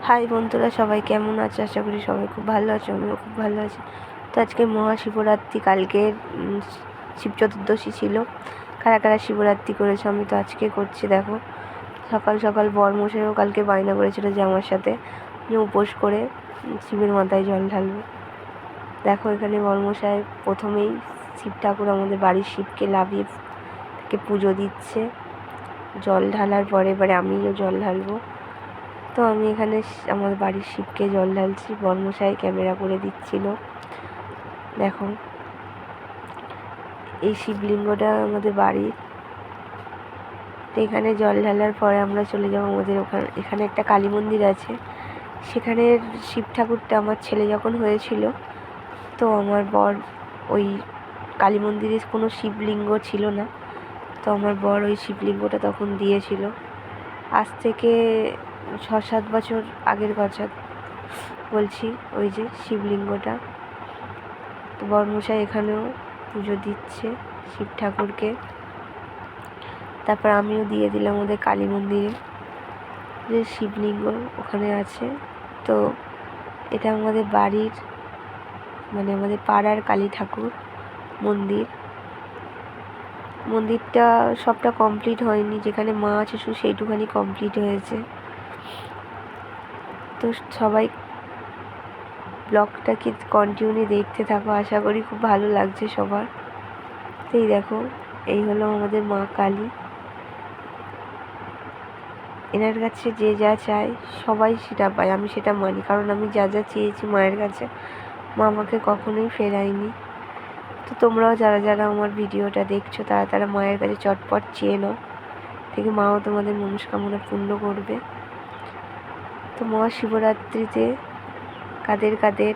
High বন্ধুরা, সবাই কেমন আছে? আশা করি সবাই খুব ভালো আছে, আমিও খুব ভালো আছি। তো আজকে মহাশিবরাত্রি, কালকে শিব চতুর্দশী ছিল। কারা কারা শিবরাত্রি করেছে? আমি তো আজকে করছি। দেখো, সকাল সকাল বরমশাইও কালকে বায়না করেছিল যে আমার সাথে যে উপোস করে শিবের মাথায় জল ঢালবে। দেখো, এখানে বরমশাই প্রথমেই শিব ঠাকুর, আমাদের বাড়ির শিবকে লাভিয়ে তাকে পুজো দিচ্ছে। জল ঢালার পরে এবারে আমিও জল ঢালবো। তো আমি এখানে আমাদের বাড়ির শিবকে জল ঢালছি, বর্মশাই ক্যামেরা করে দিচ্ছিল। দেখো, এই শিবলিঙ্গটা আমাদের বাড়ির। এখানে জল ঢালার পরে আমরা চলে যাবো আমাদের এখানে একটা কালী মন্দির আছে। সেখানের শিব ঠাকুরটা আমার ছেলে যখন হয়েছিল, তো আমার বর ওই কালী মন্দিরে কোনো শিবলিঙ্গ ছিল না, তো আমার বর ওই শিবলিঙ্গটা তখন দিয়েছিল। আজ থেকে 6-7 বছর আগের কথা বলছি, ওই যে শিবলিঙ্গটা। তো বরমশাই এখানেও পুজো দিচ্ছে শিব ঠাকুরকে। তারপর আমিও দিয়ে দিলাম ওদের কালী মন্দিরে যে শিবলিঙ্গ ওখানে আছে। তো এটা আমাদের বাড়ির, মানে আমাদের পাড়ার কালী ঠাকুর মন্দির। মন্দিরটা সবটা কমপ্লিট হয়নি, যেখানে মা আছে শুধু সেইটুখানি কমপ্লিট হয়েছে। তো সবাই ব্লগটাকে কন্টিনিউ দেখতে থাকো, আশা করি খুব ভালো লাগছে সবার। এই দেখো, এই হলো আমাদের মা কালী। এনার কাছে যে যা চায় সবাই সেটা পায়, আমি সেটা মানি, কারণ আমি যা যা চেয়েছি মায়ের কাছে, মা আমাকে কখনোই ফেরায়নি। তো তোমরাও যারা যারা আমার ভিডিওটা দেখছো তারা তারা মায়ের কাছে চটপট চেয়ে নাও, থেকে মাও তোমাদের মনস্কামনা পূর্ণ করবে। তো মহাশিবরাত্রিতে কাদের কাদের